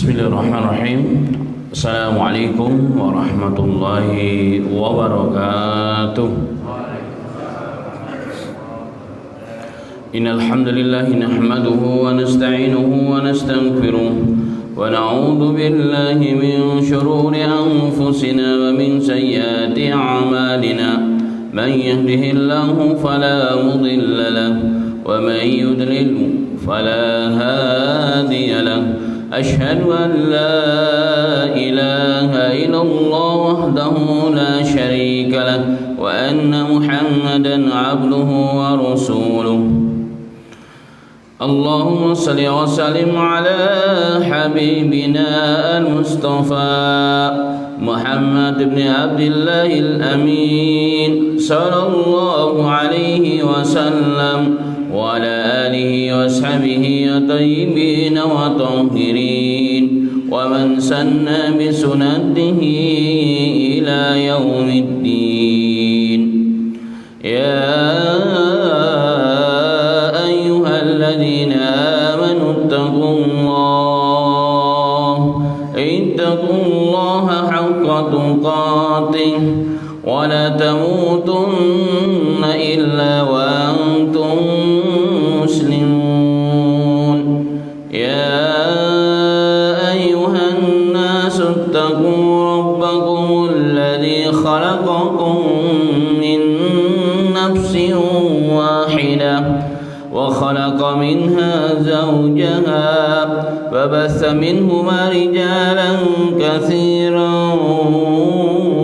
Bismillahirrahmanirrahim. Assalamualaikum warahmatullahi wabarakatuh. Innal hamdalillah nahmaduhu wa nasta'inuhu wa nastaghfiruh wa na'udzu billahi min shururi anfusina wa min sayyiati a'malina. Man yahdihillahu fala mudilla lahu wa man yudlil fala hadiya lahu. أشهد أن لا إله إلا الله وحده لا شريك له وأن محمدا عبده ورسوله. اللهم صل وسلم على حبيبنا المصطفى محمد بن عبد الله الأمين صلى الله عليه وسلم وعلى آله وصحبه الطيبين والطاهرين ومن سن بسنته إلى يوم الدين. يا أيها الذين آمنوا اتقوا الله حق تقاته ولا تموتن إلا وأنتم مسلمون. يا أيها الناس اتقوا ربكم الذي خلقكم من نفس واحدة وخلق منها زوجها فبث منهما رجالا كثيرا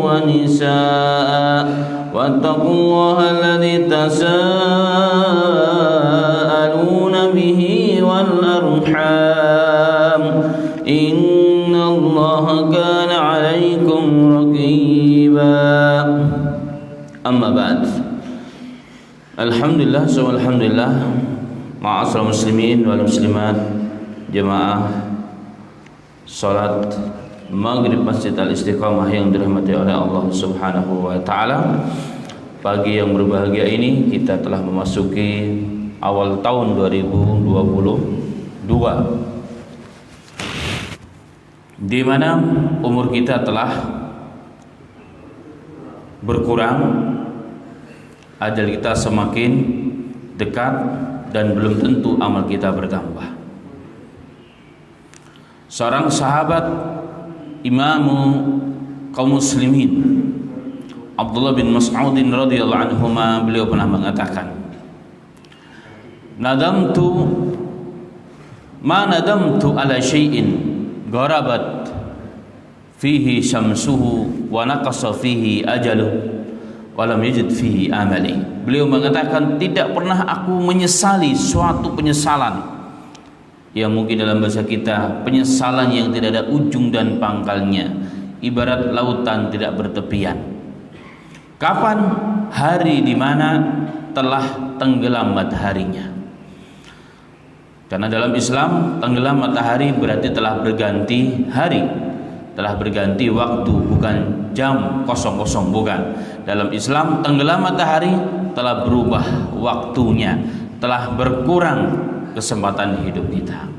ونساء واتقوا الله الذي تساءلون به والأرحام إن الله كان عليكم رقيبا. أما بعد. Alhamdulillah subhanallah ma'asyiral muslimin wal muslimat jemaah salat maghrib Masjid Al-Istiqamah yang dirahmati oleh Allah Subhanahu wa taala. Pagi yang berbahagia ini kita telah memasuki awal tahun 2022 di mana umur kita telah berkurang, ajal kita semakin dekat dan belum tentu amal kita bertambah. Seorang sahabat imamu kaum muslimin Abdullah bin Mas'ud radhiyallahu anhu, beliau pernah mengatakan, nadamtu ala syai'in gharabat fihi syamsuhu wa naqasa fihi ajaluhu walam yajid fihi amali. Beliau mengatakan, tidak pernah aku menyesali suatu penyesalan yang mungkin dalam bahasa kita penyesalan yang tidak ada ujung dan pangkalnya, ibarat lautan tidak bertepian. Kapan? Hari di mana telah tenggelam mataharinya. Karena dalam Islam tenggelam matahari berarti telah berganti hari, telah berganti waktu, bukan jam 00, bukan. Dalam Islam tenggelam matahari telah berubah waktunya, telah berkurang kesempatan hidup kita.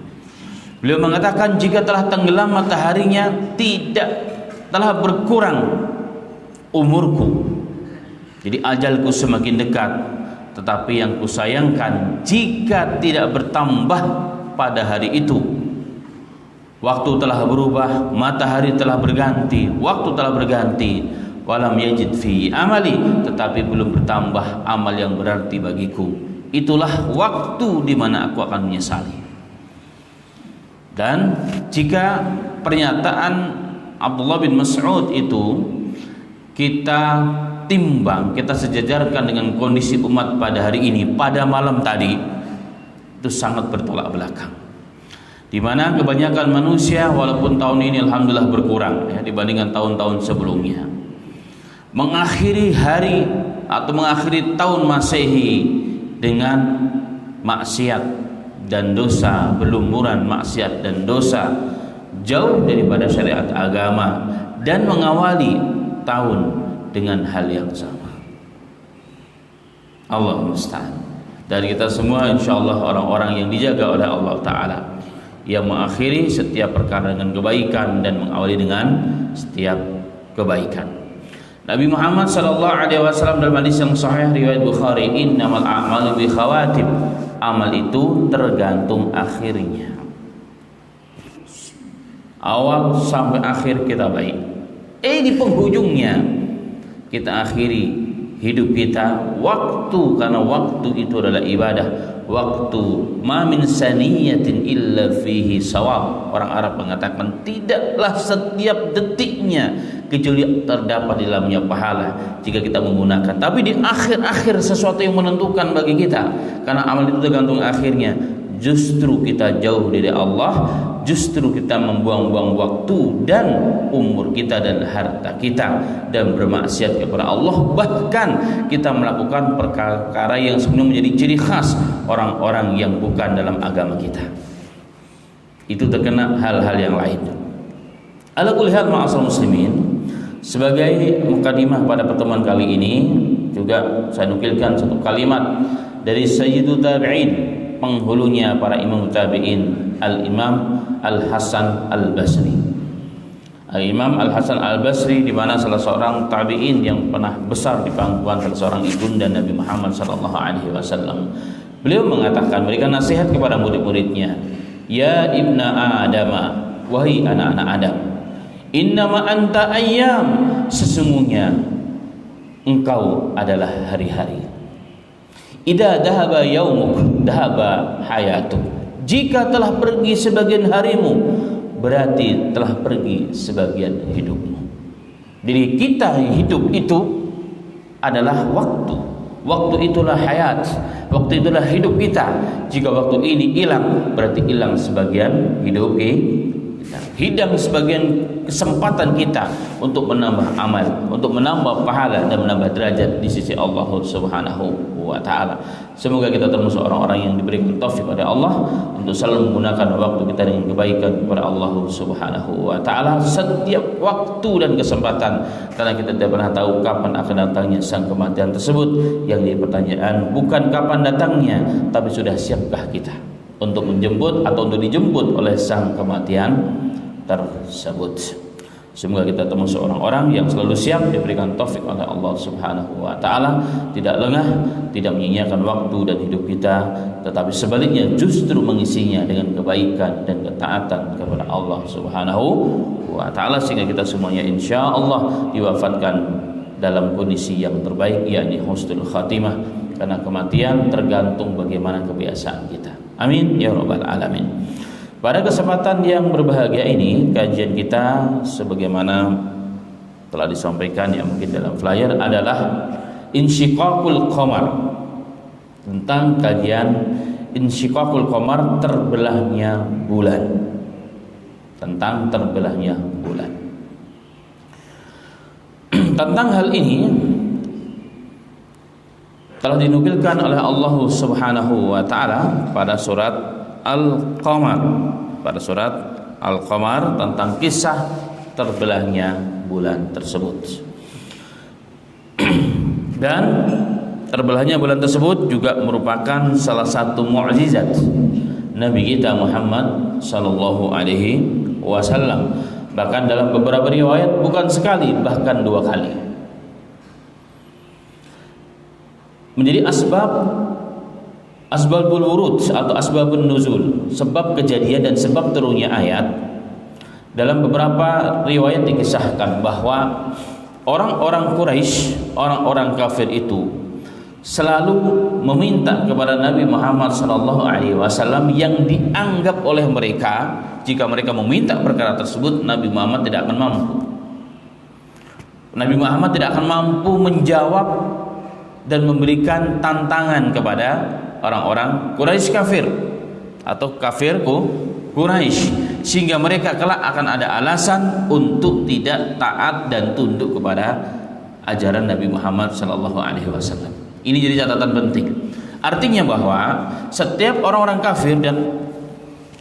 Beliau mengatakan, jika telah tenggelam mataharinya tidak telah berkurang umurku, jadi ajalku semakin dekat. Tetapi yang kusayangkan, jika tidak bertambah pada hari itu, waktu telah berubah, matahari telah berganti, waktu telah berganti, walam yajid fi amali, tetapi belum bertambah amal yang berarti bagiku. Itulah waktu di mana aku akan menyesali. Dan jika pernyataan Abdullah bin Mas'ud itu kita timbang, kita sejajarkan dengan kondisi umat pada hari ini, pada malam tadi, itu sangat bertolak belakang. Di mana kebanyakan manusia walaupun tahun ini alhamdulillah berkurang ya, dibandingkan tahun-tahun sebelumnya, mengakhiri hari atau mengakhiri tahun Masehi dengan maksiat dan dosa, berlumuran maksiat dan dosa jauh daripada syariat agama, dan mengawali tahun dengan hal yang sama. Allah musta'an. Dan kita semua insyaallah orang-orang yang dijaga oleh Allah Ta'ala, yang mengakhiri setiap perkara dengan kebaikan dan mengawali dengan setiap kebaikan. Nabi Muhammad sallallahu alaihi wasallam dalam hadis yang sahih riwayat Bukhari, innamal a'malu bi khawatim. Amal itu tergantung akhirnya. Awal sampai akhir kita baik. Di penghujungnya kita akhiri hidup kita waktu, karena waktu itu adalah ibadah. Waktu ma min saniyatin illa fihi sawab. Orang Arab mengatakan tidaklah setiap detiknya kecuali terdapat di dalamnya pahala jika kita menggunakan. Tapi di akhir-akhir sesuatu yang menentukan bagi kita, karena amal itu tergantung akhirnya. Justru kita jauh dari Allah, justru kita membuang-buang waktu dan umur kita dan harta kita dan bermaksiat kepada Allah. Bahkan kita melakukan perkara yang sebenarnya menjadi ciri khas orang-orang yang bukan dalam agama kita. Itu terkena hal-hal yang lain. Ala kulli hal ma'asal muslimin, sebagai mukadimah pada pertemuan kali ini juga saya nukilkan satu kalimat dari Sayyidul Tabi'in, penghulunya para imam tabi'in, Al-Imam Al-Hasan Al-Basri. Al-Imam Al-Hasan Al-Basri, di mana salah seorang tabi'in yang pernah besar di pangkuan salah seorang ibunda Nabi Muhammad sallallahu alaihi wasallam. Beliau mengatakan, memberikan nasihat kepada murid-muridnya, ya ibna Adama, wahai anak-anak Adam, innama anta ayyam, sesungguhnya engkau adalah hari-hari. Idza dhahaba yaumuk dhahaba hayatuk. Jika telah pergi sebagian harimu, berarti telah pergi sebagian hidupmu. Jadi kita hidup itu adalah waktu. Waktu itulah hayat. Waktu itulah hidup kita. Jika waktu ini hilang, berarti hilang sebagian hidup kita. Hilang sebagian kesempatan kita untuk menambah amal, untuk menambah pahala dan menambah derajat di sisi Allah Subhanahu wa taala. Semoga kita termasuk orang-orang yang diberikan taufik oleh Allah untuk selalu menggunakan waktu kita dengan kebaikan kepada Allah Subhanahu wa taala setiap waktu dan kesempatan, karena kita tidak pernah tahu kapan akan datangnya sang kematian tersebut. Yang jadi pertanyaan bukan kapan datangnya, tapi sudah siapkah kita untuk menjemput atau untuk dijemput oleh sang kematian tersebut. Semoga kita termasuk orang-orang yang selalu siap diberikan taufik oleh Allah Subhanahu wa taala, tidak lengah, tidak menyia-nyiakan waktu dan hidup kita, tetapi sebaliknya justru mengisinya dengan kebaikan dan ketaatan kepada Allah Subhanahu wa taala, sehingga kita semuanya insyaallah diwafatkan dalam kondisi yang terbaik, yakni husnul khatimah, karena kematian tergantung bagaimana kebiasaan kita. Amin ya rabbal alamin. Pada kesempatan yang berbahagia ini, kajian kita sebagaimana telah disampaikan yang mungkin dalam flyer adalah insyiqaqul qamar, tentang kajian insyiqaqul qamar, terbelahnya bulan, tentang terbelahnya bulan. Tentang hal ini telah dinukilkan oleh Allah Subhanahu wa taala pada surat Al-Qamar, pada surat Al-Qamar, tentang kisah terbelahnya bulan tersebut. Dan terbelahnya bulan tersebut juga merupakan salah satu mukjizat Nabi kita Muhammad sallallahu alaihi wasallam. Bahkan dalam beberapa riwayat bukan sekali, bahkan 2 kali. Menjadi asbabul wurud atau asbabun nuzul, sebab kejadian dan sebab turunnya ayat. Dalam beberapa riwayat dikisahkan bahwa orang-orang Quraisy, orang-orang kafir itu selalu meminta kepada Nabi Muhammad SAW yang dianggap oleh mereka, jika mereka meminta perkara tersebut, Nabi Muhammad tidak akan mampu. Nabi Muhammad tidak akan mampu menjawab dan memberikan tantangan kepada orang-orang Quraisy kafir atau kafir Quraisy, sehingga mereka kelak akan ada alasan untuk tidak taat dan tunduk kepada ajaran Nabi Muhammad SAW. Ini jadi catatan penting. Artinya bahwa setiap orang-orang kafir, dan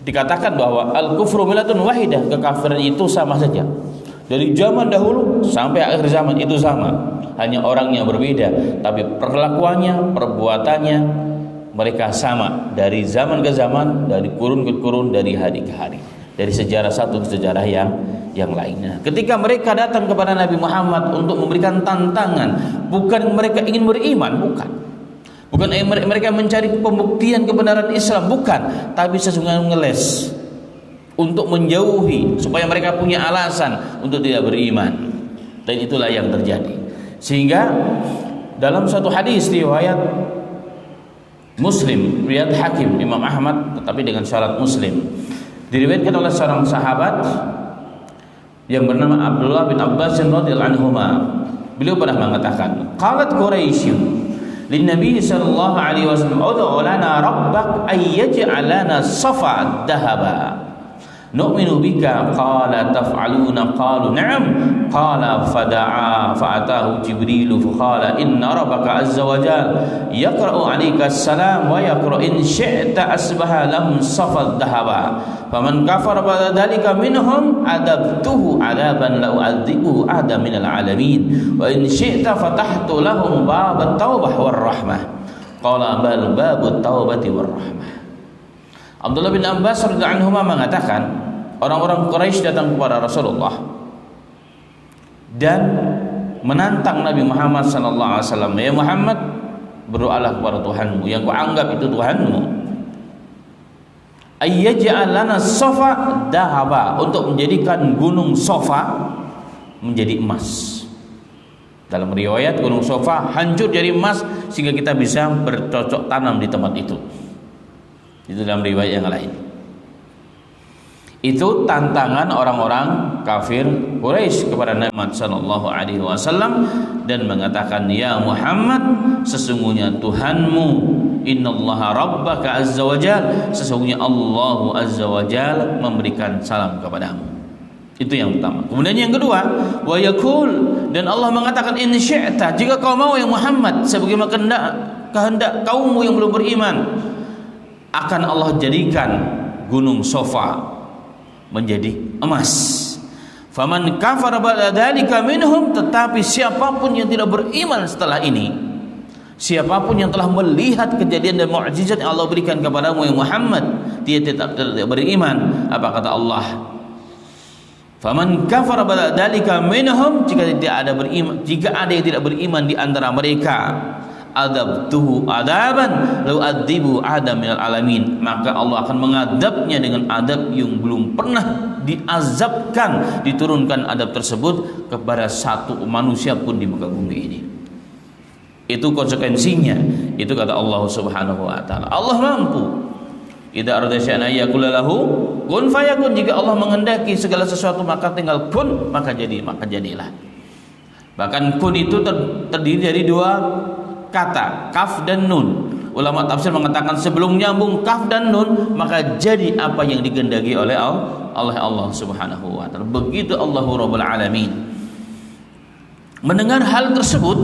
dikatakan bahwa al-kufru millatun wahidah, kekafiran itu sama saja dari zaman dahulu sampai akhir zaman, itu sama, hanya orangnya berbeda, tapi perlakuannya, perbuatannya mereka sama dari zaman ke zaman, dari kurun ke kurun, dari hari ke hari, dari sejarah satu ke sejarah yang lainnya. Ketika mereka datang kepada Nabi Muhammad untuk memberikan tantangan, bukan mereka ingin beriman, bukan mereka mencari pembuktian kebenaran Islam, bukan, tapi sesungguhnya ngeles untuk menjauhi, supaya mereka punya alasan untuk tidak beriman. Dan itulah yang terjadi. Sehingga dalam suatu hadis riwayat Muslim, riwayat Hakim, Imam Ahmad, tetapi dengan syarat Muslim, diriwayatkan oleh seorang sahabat yang bernama Abdullah bin Abbas radhiyallahu anhuma. Beliau pernah mengatakan, qalat Quraisy lin Nabi sallallahu alaihi wasallam, ud'u lana rabbak ay yaj'al lana safa dhahaba nu'minu bika, qala taf'aluna, qalu na'am, qala fada'a fa'atahu Jibril faqala inna rabbaka azza wa jalla yaqra'u 'alaika as-salam wa yaqra'u in syi'ta asbaha lahum safa dhahaba faman kafara ba'da dhalika minhum adabtuhu 'adaban la u'adzibuhu ahada minal 'alamin wa in syi'ta fatahtu lahum babat taubah war rahmah, qala bal babut taubati war rahmah. Abdullah bin Abbas radhiyallahu anhu mengatakan, orang-orang Quraisy datang kepada Rasulullah dan menantang Nabi Muhammad sallallahu alaihi wasallam, ya Muhammad, berdoalah kepada Tuhanmu yang kau anggap itu Tuhanmu, ayyaj'al lana safa dhahaba, untuk menjadikan gunung Safa menjadi emas. Dalam riwayat gunung Safa hancur jadi emas sehingga kita bisa bercocok tanam di tempat itu. Itu dalam riwayat yang lain. Itu tantangan orang-orang kafir Quraisy kepada Nabi Muhammad sallallahu alaihi wasallam, dan mengatakan, ya Muhammad, sesungguhnya Tuhanmu, innallaha rabbaka azza wajal, sesungguhnya Allah azza wajal memberikan salam kepadamu. Itu yang pertama. Kemudian yang kedua, wa yakul, dan Allah mengatakan, in syi'ta, jika kau mau ya Muhammad, sebagaimana kehendak kaummu yang belum beriman, akan Allah jadikan gunung Safa menjadi emas. Faman kafara ba'da dzalika minhum, tetapi siapapun yang tidak beriman setelah ini, siapapun yang telah melihat kejadian dan mukjizat yang Allah berikan kepadamu ya Muhammad, dia tetap tidak beriman. Apa kata Allah? Faman kafara ba'da dzalika minhum, jika ada yang tidak beriman di antara mereka, adabtuhu adaban law adzibu adam minal alamin, maka Allah akan mengadabnya dengan adab yang belum pernah diazabkan, diturunkan adab tersebut kepada satu manusia pun di muka bumi ini. Itu konsekuensinya. Itu kata Allah Subhanahu wa taala. Allah mampu. Idza arada syai'an yaqulu lahu kun fayakun, jika Allah menghendaki segala sesuatu maka tinggal kun, maka jadilah. Bahkan kun itu terdiri dari dua kata, kaf dan nun. Ulama tafsir mengatakan sebelum nyambung kaf dan nun, maka jadi apa yang dikehendaki oleh Allah Subhanahu wa taala. Begitu Allahu Rabbul Alamin. Mendengar hal tersebut,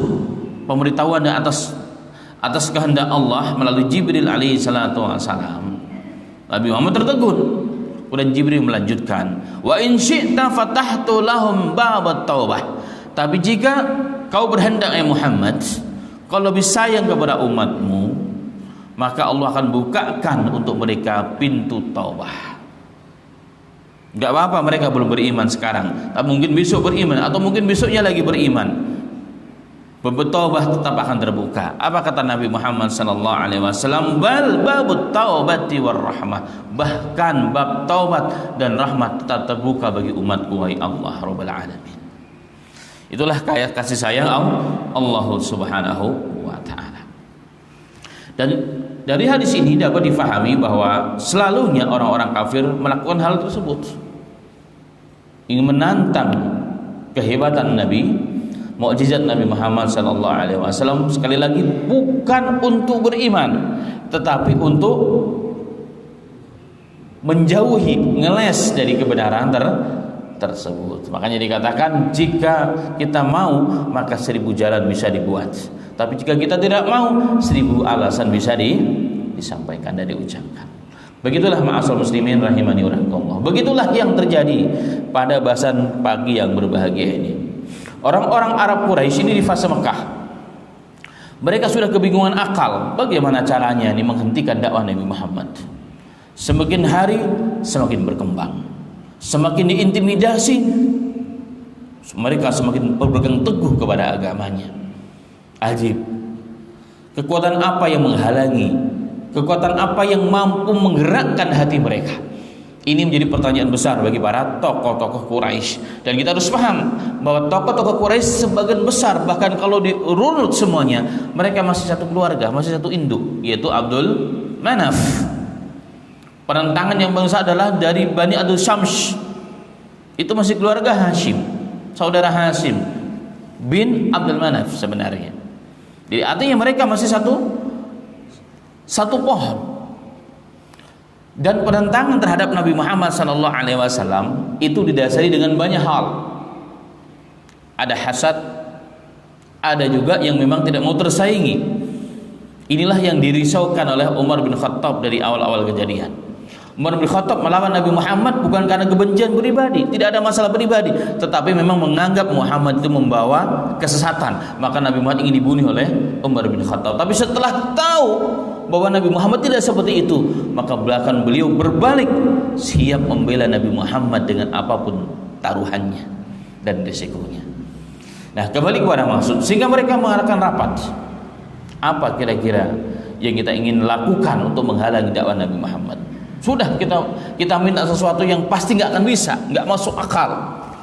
pemberitahuan atas kehendak Allah melalui Jibril alaihi salatu wasalam, Nabi Muhammad tertegun. Kemudian Jibril melanjutkan, wa in syi'ta fatahtu lahum babat taubah, tapi jika kau berhendak ya Muhammad, kalau lebih sayang kepada umatmu, maka Allah akan bukakan untuk mereka pintu taubah. Enggak apa-apa mereka belum beriman sekarang, tapi mungkin besok beriman, atau mungkin besoknya lagi beriman. Bertaubat tetap akan terbuka. Apa kata Nabi Muhammad sallallahu alaihi wasallam? Bal babut taubati war rahmah. Bahkan bab taubat dan rahmat tetap terbuka bagi umatku, wahai Allah Rabbul Alamin. Itulah kasih sayang Allah Subhanahu wa taala. Dan dari hadis ini dapat difahami bahwa selalunya orang-orang kafir melakukan hal tersebut, ingin menantang kehebatan Nabi, mukjizat Nabi Muhammad sallallahu alaihi wasallam, sekali lagi bukan untuk beriman, tetapi untuk menjauhi, ngeles dari kebenaran tersebut. Makanya dikatakan jika kita mau maka 1000 jalan bisa dibuat, tapi jika kita tidak mau 1000 alasan bisa disampaikan dan diucapkan. Begitulah ma'asal muslimin rahimani wa rahimakumullah. Begitulah yang terjadi pada bahasan pagi yang berbahagia ini. Orang-orang Arab Quraisy ini di fase Mekah, Mereka sudah kebingungan akal, bagaimana caranya ini menghentikan dakwah Nabi Muhammad. Semakin hari semakin berkembang, semakin diintimidasi, mereka semakin berpegang teguh kepada agamanya. Ajib, kekuatan apa yang menghalangi? Kekuatan apa yang mampu menggerakkan hati mereka? Ini menjadi pertanyaan besar bagi para tokoh-tokoh Quraisy. Dan kita harus paham bahwa tokoh-tokoh Quraisy sebagian besar, bahkan kalau dirunut semuanya, mereka masih satu keluarga, masih satu induk, yaitu Abdul Manaf. Penentangan yang bangsa adalah dari Bani Abdul Syams. Itu masih keluarga Hashim, saudara Hashim bin Abdul Manaf sebenarnya. Jadi artinya mereka masih satu pohon. Dan penentangan terhadap Nabi Muhammad SAW itu didasari dengan banyak hal. Ada hasad, ada juga yang memang tidak mau tersaingi. Inilah yang dirisaukan oleh Umar bin Khattab dari awal-awal kejadian. Umar bin Khattab melawan Nabi Muhammad bukan karena kebencian pribadi, tidak ada masalah pribadi, tetapi memang menganggap Muhammad itu membawa kesesatan. Maka Nabi Muhammad ingin dibunuh oleh Umar bin Khattab. Tapi setelah tahu bahwa Nabi Muhammad tidak seperti itu, maka belakang beliau berbalik, siap membela Nabi Muhammad dengan apapun taruhannya dan risikonya. Nah, kembali kepada maksud, sehingga mereka mengadakan rapat. Apa kira-kira yang kita ingin lakukan untuk menghalangi dakwah Nabi Muhammad? Sudah kita minta sesuatu yang pasti nggak akan bisa, nggak masuk akal.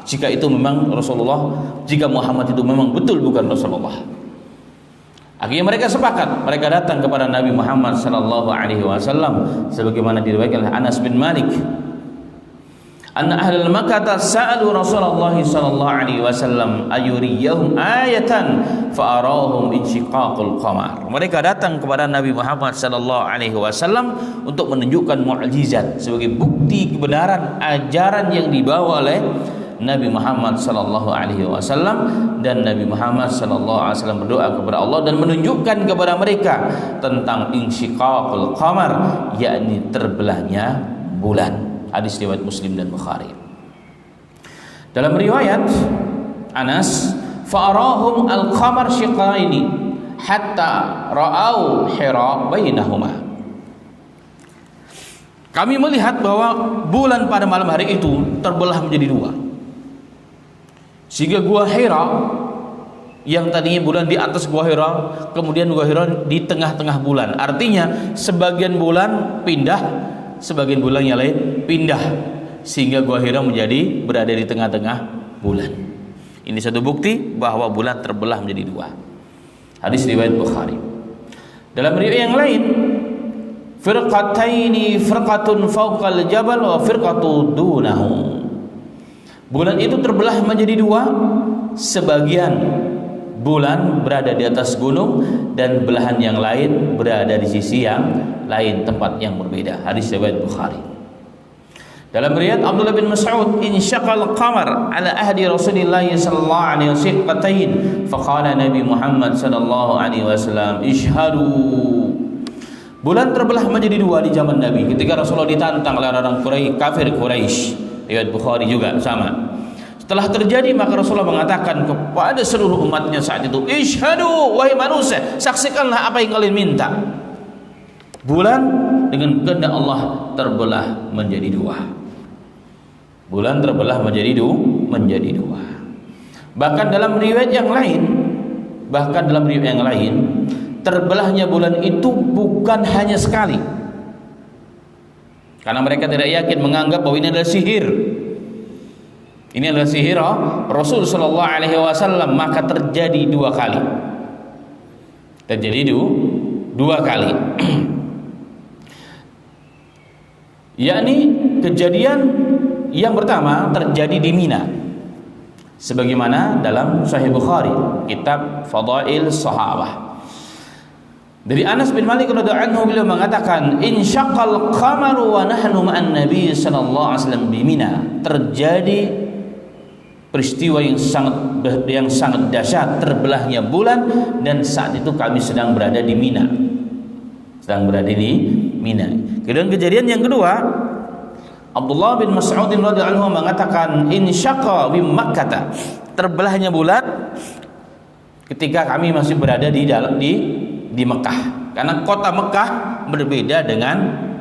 Jika itu memang Rasulullah, jika Muhammad itu memang betul bukan Rasulullah. Akhirnya mereka sepakat, mereka datang kepada Nabi Muhammad sallallahu alaihi wasallam sebagaimana diriwayatkan oleh Anas bin Malik. Anna ahlul Makkah sa'alu Rasulullah sallallahu alaihi wasallam ayuriyahum ayatan fa arahum insyiqaqul qamar. Mereka datang kepada Nabi Muhammad sallallahu alaihi wasallam untuk menunjukkan mukjizat sebagai bukti kebenaran ajaran yang dibawa oleh Nabi Muhammad sallallahu alaihi wasallam, dan Nabi Muhammad sallallahu alaihi wasallam berdoa kepada Allah dan menunjukkan kepada mereka tentang insyiqaqul qamar, yakni terbelahnya bulan. Hadis riwayat Muslim dan Bukhari. Dalam riwayat Anas, fa'arahum al-qamar syiqaini hatta ra'au Hira bainahuma. Kami melihat bahwa bulan pada malam hari itu terbelah menjadi dua. Sehingga gua Hira yang tadinya bulan di atas gua Hira, kemudian gua Hira di tengah-tengah bulan. Artinya sebagian bulan pindah, sebagian bulan yang lain pindah, sehingga gua Hira menjadi berada di tengah-tengah bulan. Ini satu bukti bahwa bulan terbelah menjadi dua. Hadis riwayat Bukhari. Dalam riwayat yang lain, firqataini firqatun fawqal jabal wa firqatu dunahu. Bulan itu terbelah menjadi dua, sebagian bulan berada di atas gunung dan belahan yang lain berada di sisi yang lain, tempat yang berbeda. Hadis riwayat Bukhari. Dalam riwayat Abdullah bin Mas'ud, insyaqal qamar ala ahdi Rasulillah sallallahu alaihi wasallam faqala Nabi Muhammad sallallahu alaihi wasallam ishhadu. Bulan terbelah menjadi dua di zaman Nabi ketika Rasulullah ditantang oleh orang kafir Quraisy. Riwayat Bukhari juga sama. Setelah terjadi, maka Rasulullah mengatakan kepada seluruh umatnya saat itu, ishhadu, wahai manusia, saksikanlah apa yang kalian minta. Bulan dengan kehendak Allah terbelah menjadi dua. Bulan terbelah menjadi dua. Bahkan dalam riwayat yang lain, terbelahnya bulan itu bukan hanya sekali. Karena mereka tidak yakin, menganggap bahwa ini adalah sihir. Ini adalah sihir Rasul sallallahu alaihi wasallam, maka terjadi dua kali. Yakni kejadian yang pertama terjadi di Mina. Sebagaimana dalam Sahih Bukhari, kitab Fadail Sahabah. Dari Anas bin Malik radhiyallahu anhu, beliau mengatakan, insyaqal qamaru wa nahnu ma'an nabi sallallahu alaihi wasallam bi Mina. Terjadi peristiwa yang sangat dahsyat, terbelahnya bulan, dan saat itu kami sedang berada di Mina. Kemudian kejadian yang kedua, Abdullah bin Mas'ud radhiyallahu anhu mengatakan, insyaqa bi Makkah. Terbelahnya bulan ketika kami masih berada di Mekah. Karena kota Mekah berbeda dengan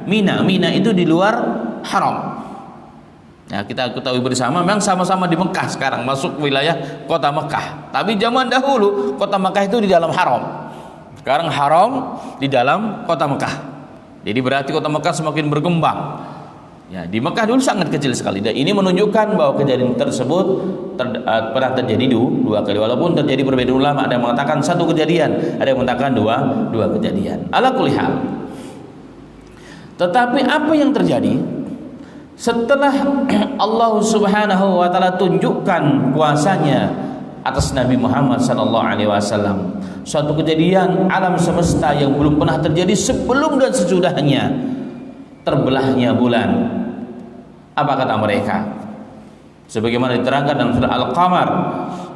Mina. Mina itu di luar haram. Ya, kita ketahui bersama memang sama-sama di Mekah sekarang, masuk wilayah kota Mekah. Tapi zaman dahulu kota Mekah itu di dalam haram. Sekarang haram di dalam kota Mekah. Jadi berarti kota Mekah semakin berkembang. Ya, di Mekah dulu sangat kecil sekali. Dan ini menunjukkan bahwa kejadian tersebut pernah terjadi dua kali. Walaupun terjadi perbedaan ulama, ada yang mengatakan satu kejadian, ada yang mengatakan dua kejadian. Ala kulli hal. Tetapi apa yang terjadi setelah Allah Subhanahu wa taala tunjukkan kuasanya atas Nabi Muhammad sallallahu alaihi wasallam, suatu kejadian alam semesta yang belum pernah terjadi sebelum dan sesudahnya, terbelahnya bulan. Apa kata mereka? Sebagaimana diterangkan dalam surah Al-Qamar,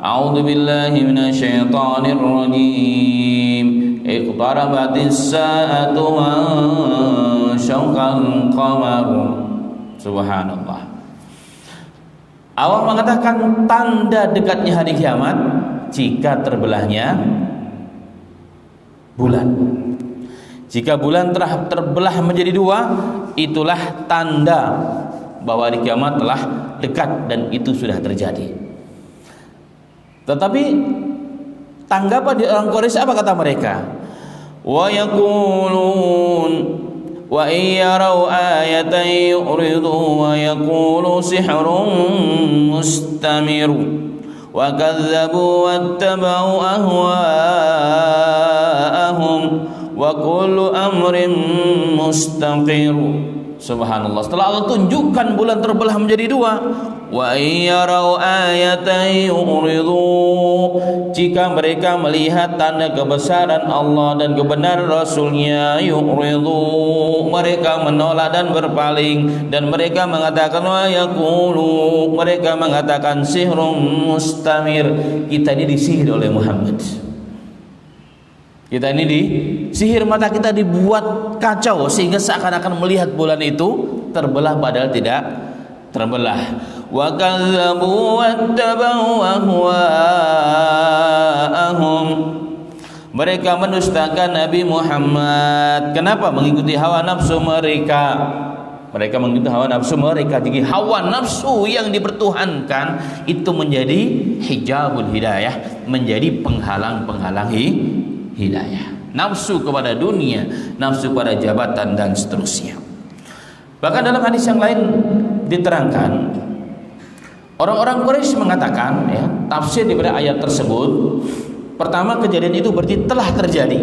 a'udzu billahi minasyaitonir rajim, iqtarabatis sa'atu wa syaqqal qamar. Subhanallah. Allah mengatakan tanda dekatnya hari kiamat jika terbelahnya bulan. Jika bulan telah terbelah menjadi dua, itulah tanda bahwa hari kiamat telah dekat dan itu sudah terjadi. Tetapi tanggapan di orang Quraisy apa kata mereka? Wa yaqulun wa iyarau ayatan yu'ridu wa yaqulu sihrun mustamir wa kadzabu wattaba'u ahwa'ahum wa kullu amrin mustaqir. Subhanallah. Setelah Allah tunjukkan bulan terbelah menjadi dua, wa iyarau ayatan yu'ridu, jika mereka melihat tanda kebesaran Allah dan kebenaran Rasulnya, yu'ridu, mereka menolak dan berpaling, dan mereka mengatakan wa yaqulu, mereka mengatakan sihrun mustamir, kita ini disihir oleh Muhammad. Kita ini disihir, mata kita dibuat kacau sehingga seakan-akan melihat bulan itu terbelah padahal tidak terbelah. Wa kadzabu wattaba'u ahwa'ahum, mereka mendustakan Nabi Muhammad. Kenapa? Mengikuti hawa nafsu mereka. Mereka mengikuti hawa nafsu mereka. Jadi hawa nafsu yang dipertuhankan itu menjadi hijabul hidayah, menjadi penghalang-penghalang hidayah. Nafsu kepada dunia, nafsu kepada jabatan dan seterusnya. Bahkan dalam hadis yang lain diterangkan, orang-orang Quraisy mengatakan, ya, tafsir daripada ayat tersebut, pertama kejadian itu berarti telah terjadi.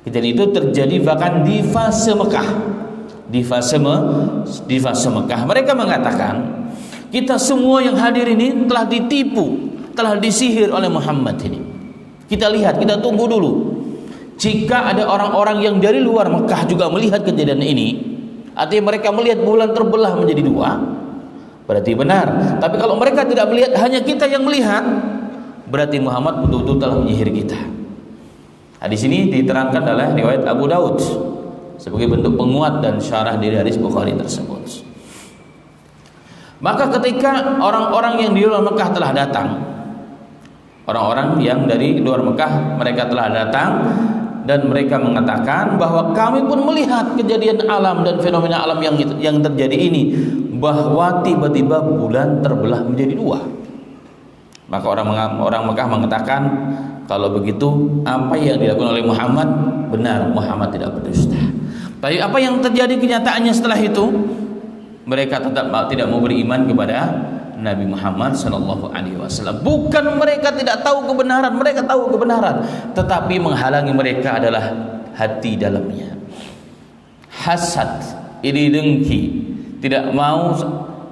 Kejadian itu terjadi bahkan di fase Mekah. Di fase Mekah mereka mengatakan, kita semua yang hadir ini telah ditipu, telah disihir oleh Muhammad ini. Kita lihat, kita tunggu dulu. Jika ada orang-orang yang dari luar Mekah juga melihat kejadian ini, artinya mereka melihat bulan terbelah menjadi dua, berarti benar. Tapi kalau mereka tidak melihat, hanya kita yang melihat, berarti Muhammad betul-betul telah menyihir kita. Hadis ini diterangkan oleh riwayat Abu Daud sebagai bentuk penguat dan syarah dari hadis Bukhari tersebut. Maka ketika orang-orang yang di luar Mekah telah datang, orang-orang yang dari luar Mekah mereka telah datang dan mereka mengatakan bahwa kami pun melihat kejadian alam dan fenomena alam yang terjadi ini, bahwa tiba-tiba bulan terbelah menjadi dua. Maka orang Mekah mengatakan, kalau begitu apa yang dilakukan oleh Muhammad benar, Muhammad tidak berdusta. Tapi apa yang terjadi kenyataannya setelah itu, mereka tetap tidak mau beriman kepada Nabi Muhammad sallallahu alaihi wasallam. Bukan mereka tidak tahu kebenaran, mereka tahu kebenaran, tetapi menghalangi mereka adalah hati dalamnya. Hasad, iri dengki, tidak mau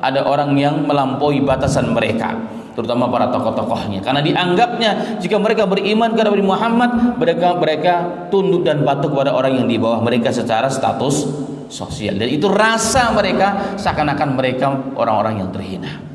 ada orang yang melampaui batasan mereka, terutama para tokoh-tokohnya. Karena dianggapnya jika mereka beriman kepada Nabi Muhammad, mereka tunduk dan patuh kepada orang yang di bawah mereka secara status sosial. Dan itu rasa mereka seakan-akan mereka orang-orang yang terhina.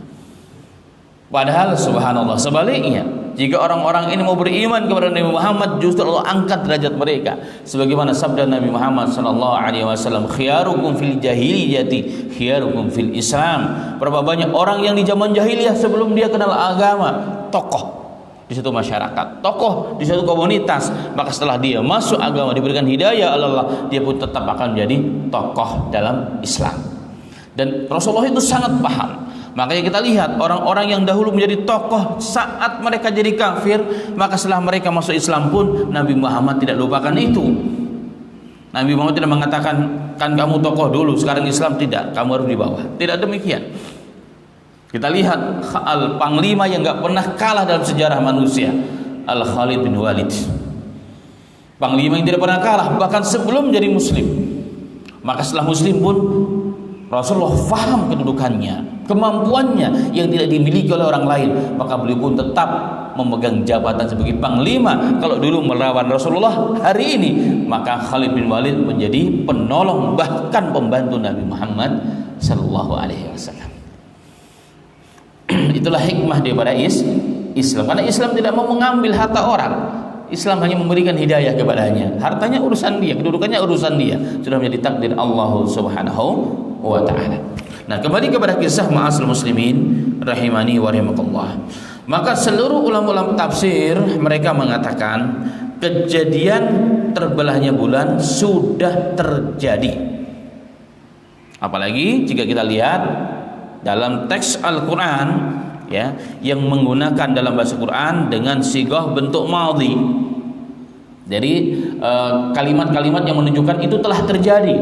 Padahal subhanallah sebaliknya, jika orang-orang ini mau beriman kepada Nabi Muhammad, justru Allah angkat derajat mereka. Sebagaimana sabda Nabi Muhammad sallallahu alaihi wasallam, khiyarukum fil jahiliyati khiyarukum fil Islam. Berapa banyak orang yang di zaman jahiliyah sebelum dia kenal agama, tokoh di suatu masyarakat, tokoh di suatu komunitas, maka setelah dia masuk agama, diberikan hidayah Allah, dia pun tetap akan menjadi tokoh dalam Islam. Dan Rasulullah itu sangat paham. Makanya kita lihat orang-orang yang dahulu menjadi tokoh saat mereka jadi kafir, maka setelah mereka masuk Islam pun Nabi Muhammad tidak lupakan itu. Nabi Muhammad tidak mengatakan, kan kamu tokoh dulu, sekarang Islam, tidak, kamu harus di bawah. Tidak demikian. Kita lihat panglima yang gak pernah kalah dalam sejarah manusia, Al-Khalid bin Walid. Panglima yang tidak pernah kalah bahkan sebelum jadi muslim. Maka setelah muslim pun Rasulullah faham kedudukannya, kemampuannya yang tidak dimiliki oleh orang lain, maka beliau pun tetap memegang jabatan sebagai panglima. Kalau dulu melawan Rasulullah, hari ini maka Khalid bin Walid menjadi penolong bahkan pembantu Nabi Muhammad sallallahu alaihi wasallam. Itulah hikmah daripada Islam. Karena Islam tidak mau mengambil harta orang. Islam hanya memberikan hidayah kepadanya. Hartanya urusan dia, kedudukannya urusan dia. Sudah menjadi takdir Allah Subhanahu wa ta'ala. Nah, kembali kepada kisah ma'asal muslimin rahimani wa rahimakumullah. Maka seluruh ulama-ulama tafsir mereka mengatakan kejadian terbelahnya bulan sudah terjadi. Apalagi jika kita lihat dalam teks Al-Quran, ya, yang menggunakan dalam bahasa Quran dengan sigah bentuk madhi. Jadi kalimat-kalimat yang menunjukkan itu telah terjadi.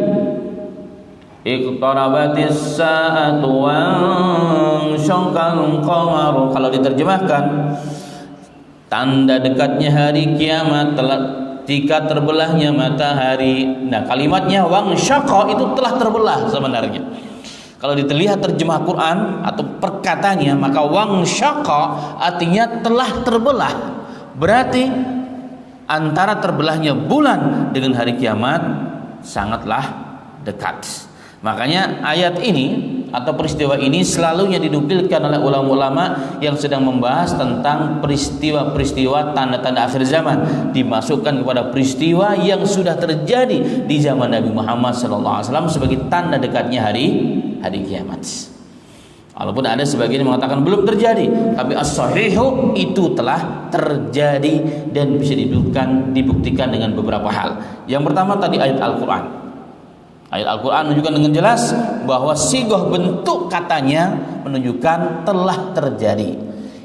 Iqtarabatis sa'atu wansyaqqal qamar. Kalau diterjemahkan, tanda dekatnya hari kiamat, jika terbelahnya matahari. Nah, kalimatnya wansyaqa itu telah terbelah sebenarnya. Kalau dilihat terjemah Quran atau perkataannya, maka wansyaqa artinya telah terbelah. Berarti antara terbelahnya bulan dengan hari kiamat sangatlah dekat. Makanya ayat ini atau peristiwa ini selalunya dinukilkan oleh ulama-ulama yang sedang membahas tentang peristiwa-peristiwa tanda-tanda akhir zaman, dimasukkan kepada peristiwa yang sudah terjadi di zaman Nabi Muhammad SAW sebagai tanda dekatnya hari kiamat. Walaupun ada sebagian yang mengatakan belum terjadi, tapi as-sahihu itu telah terjadi dan bisa dibuktikan dengan beberapa hal. Yang pertama tadi ayat Al-Quran. Ayat Al-Quran menunjukkan dengan jelas bahwa sigah bentuk katanya menunjukkan telah terjadi.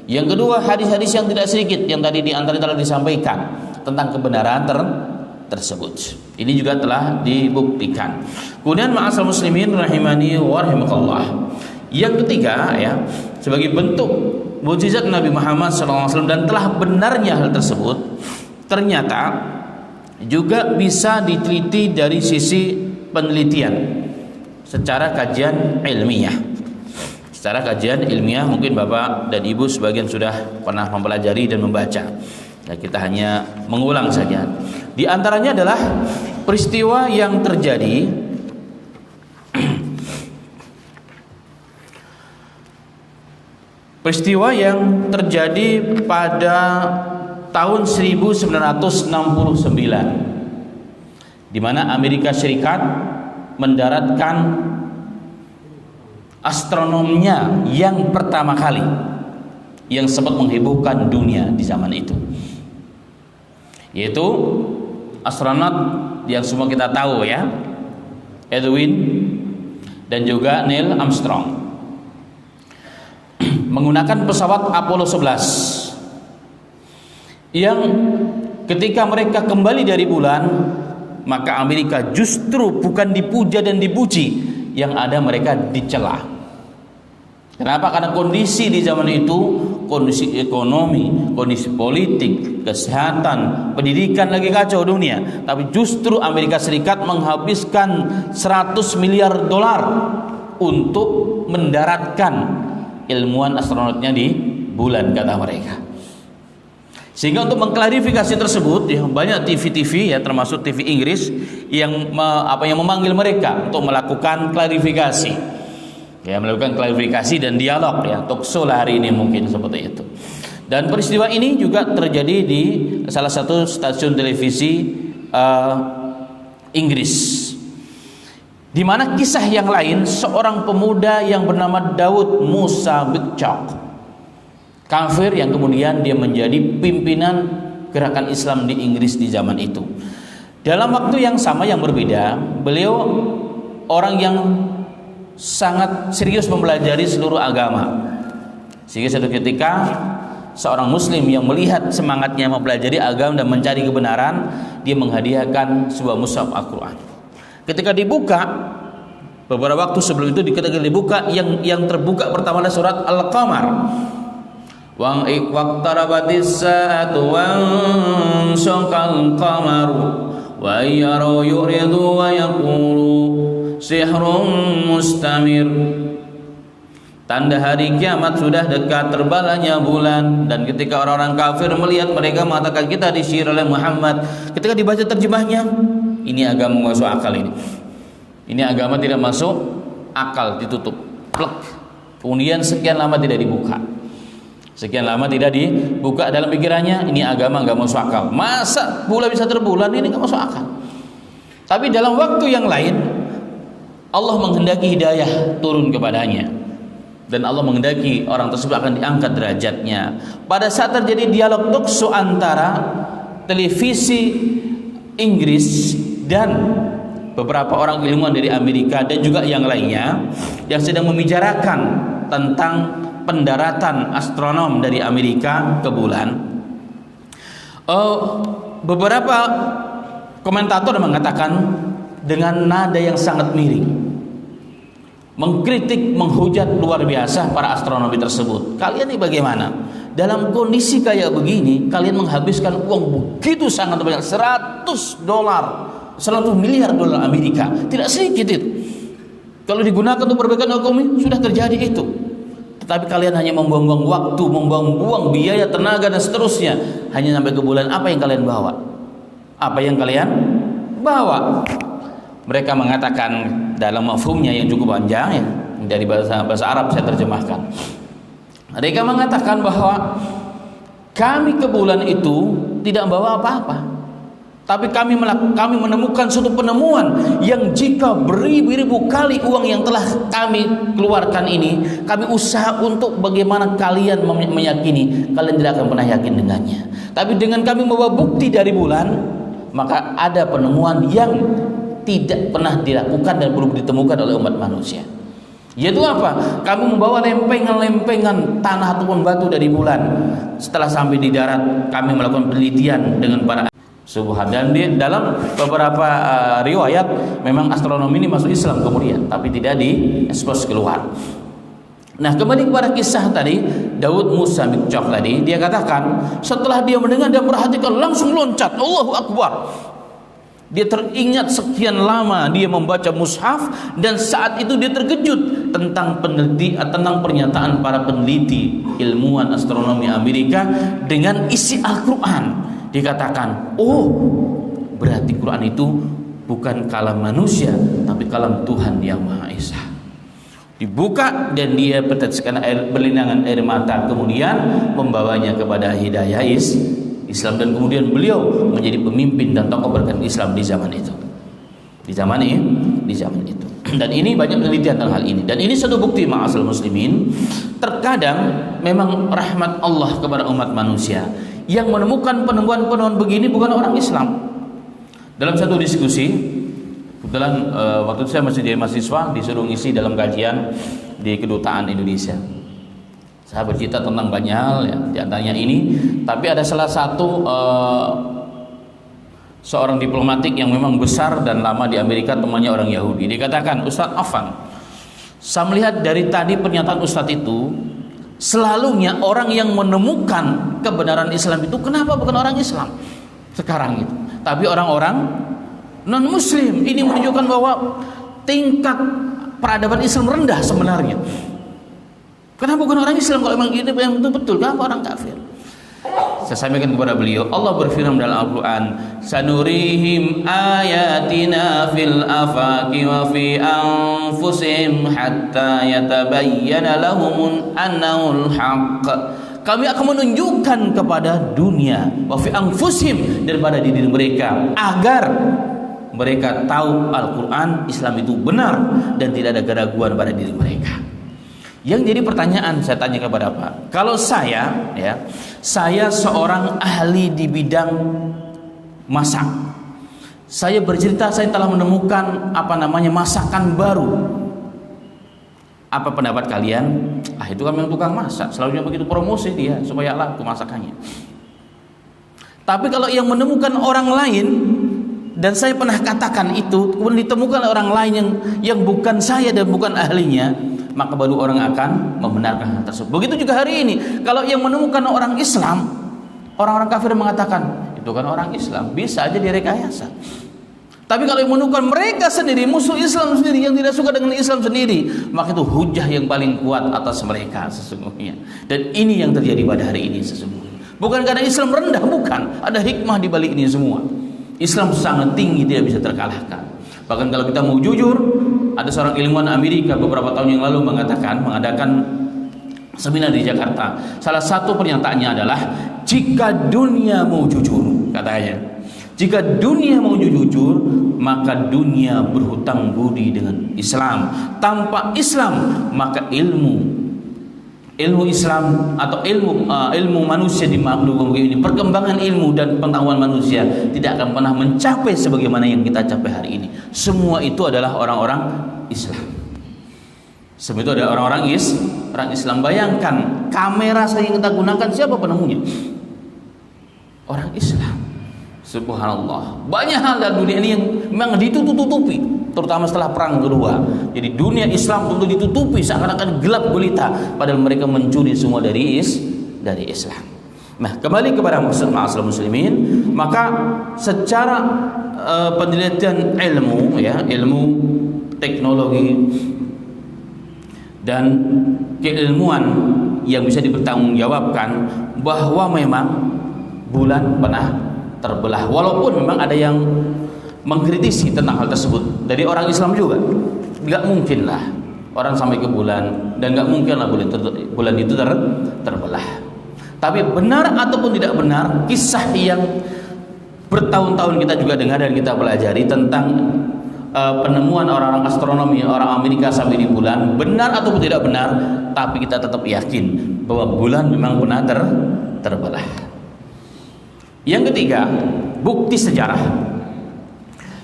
Yang kedua, hadis-hadis yang tidak sedikit yang tadi diantara telah disampaikan tentang kebenaran tersebut. Ini juga telah dibuktikan. Kemudian ma'asal muslimin rahimani wa rahimakallah. Yang ketiga, ya, sebagai bentuk mukjizat Nabi Muhammad SAW dan telah benarnya hal tersebut, ternyata juga bisa diteliti dari sisi penelitian secara kajian ilmiah. Secara kajian ilmiah mungkin Bapak dan Ibu sebagian sudah pernah mempelajari dan membaca. Ya, kita hanya mengulang saja. Di antaranya adalah peristiwa yang terjadi pada tahun 1969, di mana Amerika Serikat mendaratkan astronomnya yang pertama kali yang sempat menghebohkan dunia di zaman itu, yaitu astronot yang semua kita tahu, ya, Edwin dan juga Neil Armstrong, menggunakan pesawat Apollo 11 yang ketika mereka kembali dari bulan, maka Amerika justru bukan dipuja dan dipuji, yang ada mereka dicela. Kenapa? Karena kondisi di zaman itu, kondisi ekonomi, kondisi politik, kesehatan, pendidikan lagi kacau dunia. Tapi justru Amerika Serikat menghabiskan 100 miliar dolar untuk mendaratkan ilmuwan astronotnya di bulan, kata mereka. Sehingga untuk mengklarifikasi tersebut, ya, banyak TV-TV, ya, termasuk TV Inggris yang memanggil mereka untuk melakukan klarifikasi, ya, melakukan klarifikasi dan dialog, ya, talk show lah hari ini mungkin seperti itu. Dan peristiwa ini juga terjadi di salah satu stasiun televisi Inggris, di mana kisah yang lain seorang pemuda yang bernama Daud Musa Bikchok. kafir yang kemudian dia menjadi pimpinan gerakan Islam di Inggris di zaman itu. Dalam waktu yang sama yang berbeda, beliau orang yang sangat serius mempelajari seluruh agama. Sehingga suatu ketika seorang muslim yang melihat semangatnya mempelajari agama dan mencari kebenaran, dia menghadiahkan sebuah mushaf Al-Quran. Ketika dibuka, beberapa waktu sebelum itu ketika dibuka, yang terbuka pertama adalah surat Al-Qamar. Waqtarabatis saatu wansaqal qamaru wa yaru yuridu wa yaqulu sihrun mustamir. Tanda hari kiamat sudah dekat, terbalanya bulan. Dan ketika orang-orang kafir melihat, mereka mengatakan kita disihir oleh Muhammad. Ketika dibaca terjemahnya, ini agama masuk akal ini. Ini agama tidak masuk akal, ditutup. Plek. Kemudian sekian lama tidak dibuka. Sekian lama tidak dibuka dalam pikirannya, ini agama nggak masuk akal. Masa bulan bisa terbulan, ini nggak masuk akal. Tapi dalam waktu yang lain, Allah menghendaki hidayah turun kepadanya. Dan Allah menghendaki orang tersebut akan diangkat derajatnya. Pada saat terjadi dialog talkshow antara televisi Inggris dan beberapa orang ilmuwan dari Amerika dan juga yang lainnya yang sedang membicarakan tentang pendaratan astronom dari Amerika ke bulan, beberapa komentator mengatakan dengan nada yang sangat miring, mengkritik, menghujat luar biasa para astronomi tersebut. Kalian ini bagaimana? Dalam kondisi kayak begini, kalian menghabiskan uang begitu sangat banyak, 100 miliar dolar Amerika. Tidak sedikit itu. Kalau digunakan untuk perbaikan ekonomi, sudah terjadi itu. Tetapi kalian hanya membuang-buang waktu, membuang-buang biaya, tenaga dan seterusnya, hanya sampai ke bulan. Apa yang kalian bawa? Apa yang kalian bawa? Mereka mengatakan dalam mafhumnya yang cukup panjang ya, dari bahasa Arab saya terjemahkan. Mereka mengatakan bahwa kami ke bulan itu tidak bawa apa-apa, tapi kami menemukan suatu penemuan yang jika beribu-ribu kali uang yang telah kami keluarkan ini, kami usaha untuk bagaimana kalian meyakini, kalian tidak akan pernah yakin dengannya. Tapi dengan kami membawa bukti dari bulan, maka ada penemuan yang tidak pernah dilakukan dan belum ditemukan oleh umat manusia. Yaitu apa? Kami membawa lempengan-lempengan tanah ataupun batu dari bulan. Setelah sampai di darat, kami melakukan penelitian dengan para subhan. Dan di dalam beberapa riwayat memang astronomi ini masuk Islam kemudian, tapi tidak diekspos keluar. Nah, kembali kepada kisah tadi, Daud Musa Mikcok tadi, dia katakan setelah dia mendengar dan perhatikan langsung loncat, Allahu Akbar. Dia teringat sekian lama dia membaca mushaf, dan saat itu dia terkejut tentang pernyataan para peneliti ilmuwan astronomi Amerika dengan isi Al-Quran. Dikatakan, oh berarti Quran itu bukan kalam manusia, tapi kalam Tuhan yang Maha Esa. Dibuka dan dia berteteskan berlinangan air mata, kemudian membawanya kepada hidayah Islam, dan kemudian beliau menjadi pemimpin dan tokoh beragama Islam di zaman itu. Di zaman itu. Dan ini banyak penelitian tentang hal ini. Dan ini satu bukti ma'asal muslimin, terkadang memang rahmat Allah kepada umat manusia. Yang menemukan penemuan-penemuan begini bukan orang Islam. Dalam satu diskusi, kebetulan waktu itu saya masih jadi mahasiswa, disuruh ngisi dalam kajian di Kedutaan Indonesia. Saya bercerita tentang banyak hal ya, di antaranya ini. Tapi ada salah satu seorang diplomatik yang memang besar dan lama di Amerika, temannya orang Yahudi. Dikatakan, Ustadz Afan, saya melihat dari tadi pernyataan Ustadz itu, selalunya orang yang menemukan kebenaran Islam itu kenapa bukan orang Islam sekarang itu, tapi orang-orang non Muslim. Ini menunjukkan bahwa tingkat peradaban Islam rendah sebenarnya. Kenapa bukan orang Islam kalau memang ini yang betul? Kenapa orang kafir? Saya sampaikan kepada beliau, Allah berfirman dalam Al-Quran, sanurihim ayatina fil afaqi wa fi anfusihim hatta yatabayyana lahum annahul haqq. Kami akan menunjukkan kepada dunia, wa fi anfusihim, daripada diri mereka, agar mereka tahu Al-Quran Islam itu benar dan tidak ada keraguan pada diri mereka. Yang jadi pertanyaan saya tanya kepada Pak, kalau saya seorang ahli di bidang masak, saya bercerita saya telah menemukan masakan baru. Apa pendapat kalian? Itu kan memang tukang masak, selalunya begitu promosi dia supaya laku masakannya. Tapi kalau yang menemukan orang lain, dan saya pernah katakan itu, kemudian ditemukan orang lain yang bukan saya dan bukan ahlinya, maka baru orang akan membenarkan hal tersebut. Begitu juga hari ini, kalau yang menemukan orang Islam, orang-orang kafir mengatakan itu kan orang Islam, bisa aja direkayasa. Tapi kalau yang menemukan mereka sendiri, musuh Islam sendiri, yang tidak suka dengan Islam sendiri, maka itu hujah yang paling kuat atas mereka sesungguhnya. Dan ini yang terjadi pada hari ini sesungguhnya. Bukan karena Islam rendah, bukan. Ada hikmah di balik ini semua. Islam sangat tinggi, tidak bisa terkalahkan. Bahkan kalau kita mau jujur, ada seorang ilmuwan Amerika beberapa tahun yang lalu mengadakan seminar di Jakarta. Salah satu pernyataannya adalah, jika dunia mau jujur, katanya, jika dunia mau jujur, maka dunia berhutang budi dengan Islam. Tanpa Islam, maka ilmu Islam atau ilmu manusia di makhluk ini, perkembangan ilmu dan pengetahuan manusia tidak akan pernah mencapai sebagaimana yang kita capai hari ini. Semua itu adalah orang-orang Islam. Semua itu adalah orang Islam. Bayangkan, kamera saja yang kita gunakan, siapa penemunya? Orang Islam. Subhanallah. Banyak hal dalam dunia ini yang memang ditutup-tutupi, terutama setelah perang kedua. Jadi dunia Islam tentu ditutupi, seakan-akan gelap gulita, padahal mereka mencuri semua dari Islam. Nah, kembali kepada ma'asyiral muslimin, maka secara penelitian ilmu teknologi dan keilmuan yang bisa dipertanggungjawabkan, bahwa memang bulan pernah terbelah, walaupun memang ada yang mengkritisi tentang hal tersebut dari orang Islam juga. Nggak mungkin lah orang sampai ke bulan, dan nggak mungkin lah bulan itu terbelah. Tapi benar ataupun tidak benar, kisah yang bertahun-tahun kita juga dengar dan kita pelajari tentang penemuan orang-orang astronomi, orang Amerika sampai di bulan, benar ataupun tidak benar, tapi kita tetap yakin bahwa bulan memang benar terbelah. Yang ketiga, bukti sejarah.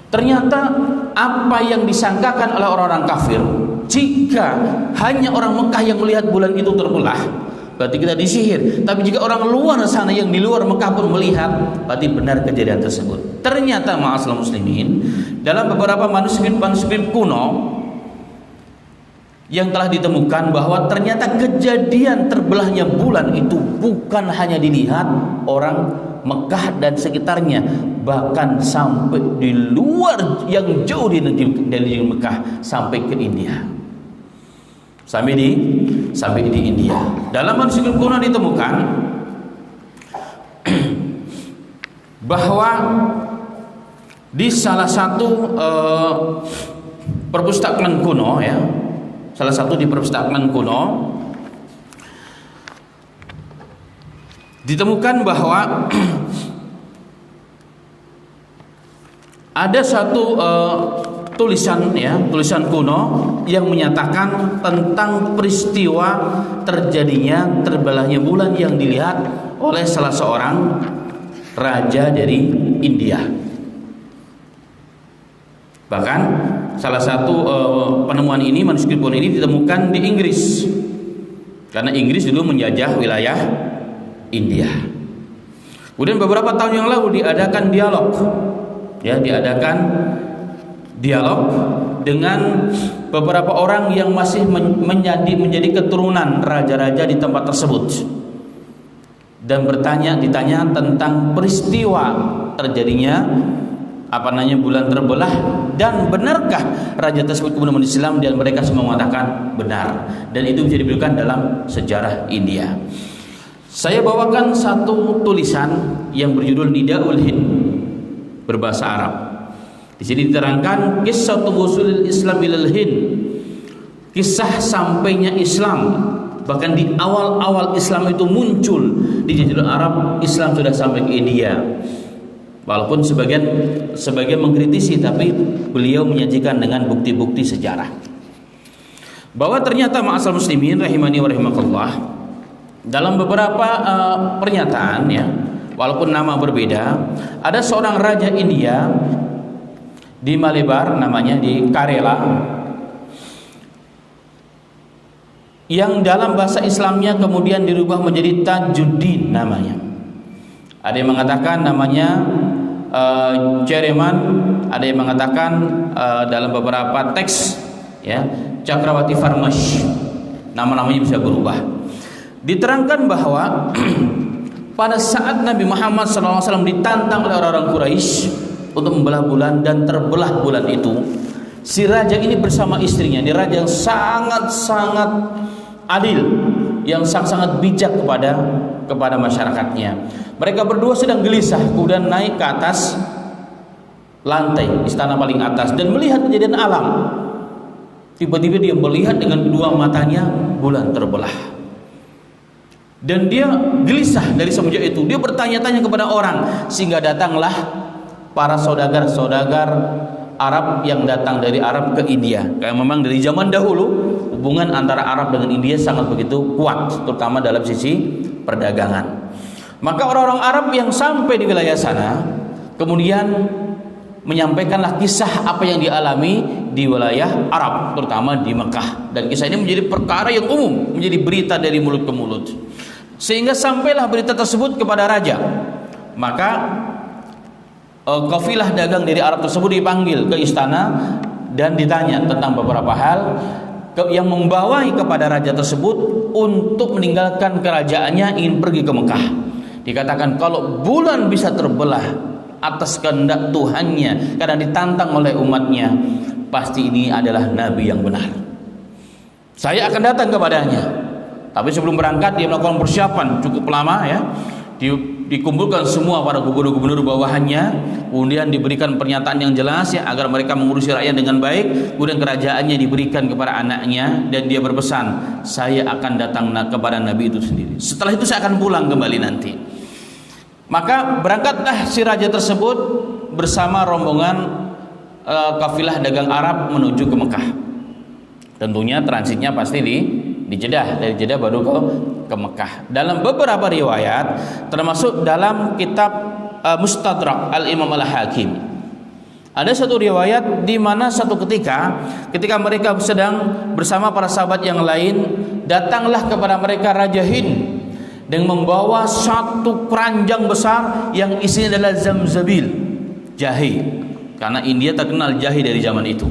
Ternyata apa yang disangkakan oleh orang-orang kafir, jika hanya orang Mekah yang melihat bulan itu terbelah, berarti kita disihir. Tapi jika orang luar sana yang di luar Mekah pun melihat, berarti benar kejadian tersebut. Ternyata ma'asyiral muslimin, dalam beberapa manuskrip kuno yang telah ditemukan, bahwa ternyata kejadian terbelahnya bulan itu bukan hanya dilihat orang Mekah dan sekitarnya, bahkan sampai di luar yang jauh dari Mekah, sampai ke India, sampai di India. Dalam manuskrip kuno ditemukan bahwa di salah satu perpustakaan kuno, ditemukan bahwa ada satu tulisan kuno yang menyatakan tentang peristiwa terjadinya terbelahnya bulan yang dilihat oleh salah seorang raja dari India. Bahkan salah satu penemuan ini, manuskrip kuno ini ditemukan di Inggris, karena Inggris dulu menjajah wilayah India. Kemudian beberapa tahun yang lalu diadakan dialog dengan beberapa orang yang masih menjadi keturunan raja-raja di tempat tersebut, dan ditanya tentang peristiwa terjadinya bulan terbelah, dan benarkah raja tersebut kemudian Islam, dan mereka semua mengatakan benar, dan itu bisa diberikan dalam sejarah India. Saya bawakan satu tulisan yang berjudul Nidaul Hind, berbahasa Arab. Di sini diterangkan kisah wusulil Islam ilal Hind, kisah sampainya Islam. Bahkan di awal-awal Islam itu muncul di Jazirah Arab, Islam sudah sampai ke India. Walaupun sebagian mengkritisi, tapi beliau menyajikan dengan bukti-bukti sejarah. bahwa ternyata ma'asal muslimin rahimani wa rahimakallah, dalam beberapa pernyataan ya, walaupun nama berbeda, ada seorang raja India di Malabar namanya, di Kerala, yang dalam bahasa Islamnya kemudian dirubah menjadi Tajuddin namanya. Ada yang mengatakan namanya Cereman, ada yang mengatakan dalam beberapa teks ya Cakrawati Farmash, nama-namanya bisa berubah. Diterangkan bahwa pada saat Nabi Muhammad SAW ditantang oleh orang-orang Quraisy untuk membelah bulan dan terbelah bulan itu, si raja ini bersama istrinya, ini raja yang sangat-sangat adil, yang sangat-sangat bijak kepada masyarakatnya. Mereka berdua sedang gelisah, kemudian naik ke atas lantai istana paling atas dan melihat kejadian alam. Tiba-tiba dia melihat dengan kedua matanya bulan terbelah. Dan dia gelisah dari semenjak itu. Dia bertanya-tanya kepada orang, sehingga datanglah para saudagar-saudagar Arab yang datang dari Arab ke India. Karena memang dari zaman dahulu hubungan antara Arab dengan India sangat begitu kuat, terutama dalam sisi perdagangan. Maka orang-orang Arab yang sampai di wilayah sana kemudian menyampaikanlah kisah apa yang dialami di wilayah Arab, terutama di Mekah. Dan kisah ini menjadi perkara yang umum, menjadi berita dari mulut ke mulut, sehingga sampailah berita tersebut kepada raja. Maka kafilah dagang dari Arab tersebut dipanggil ke istana dan ditanya tentang beberapa hal yang membawai kepada raja tersebut untuk meninggalkan kerajaannya, ingin pergi ke Mekah. Dikatakan kalau bulan bisa terbelah atas kehendak Tuhannya karena ditantang oleh umatnya, pasti ini adalah nabi yang benar. Saya akan datang kepadanya. Tapi sebelum berangkat dia melakukan persiapan cukup lama ya. Dikumpulkan semua para gubernur-gubernur bawahannya, kemudian diberikan pernyataan yang jelas ya agar mereka mengurusi rakyat dengan baik. Kemudian kerajaannya diberikan kepada anaknya dan dia berpesan, saya akan datang kepada nabi itu sendiri. Setelah itu saya akan pulang kembali nanti. Maka berangkatlah si raja tersebut bersama rombongan kafilah dagang Arab menuju ke Mekah. Tentunya transitnya pasti di Jeddah, dari Jeddah baru ke Mekah. Dalam beberapa riwayat, termasuk dalam kitab Mustadrak Al-Imam Al-Hakim, ada satu riwayat di mana satu ketika mereka sedang bersama para sahabat yang lain, datanglah kepada mereka Raja Hind dan membawa satu keranjang besar yang isinya adalah zamzabil, jahe, karena India terkenal jahe dari zaman itu.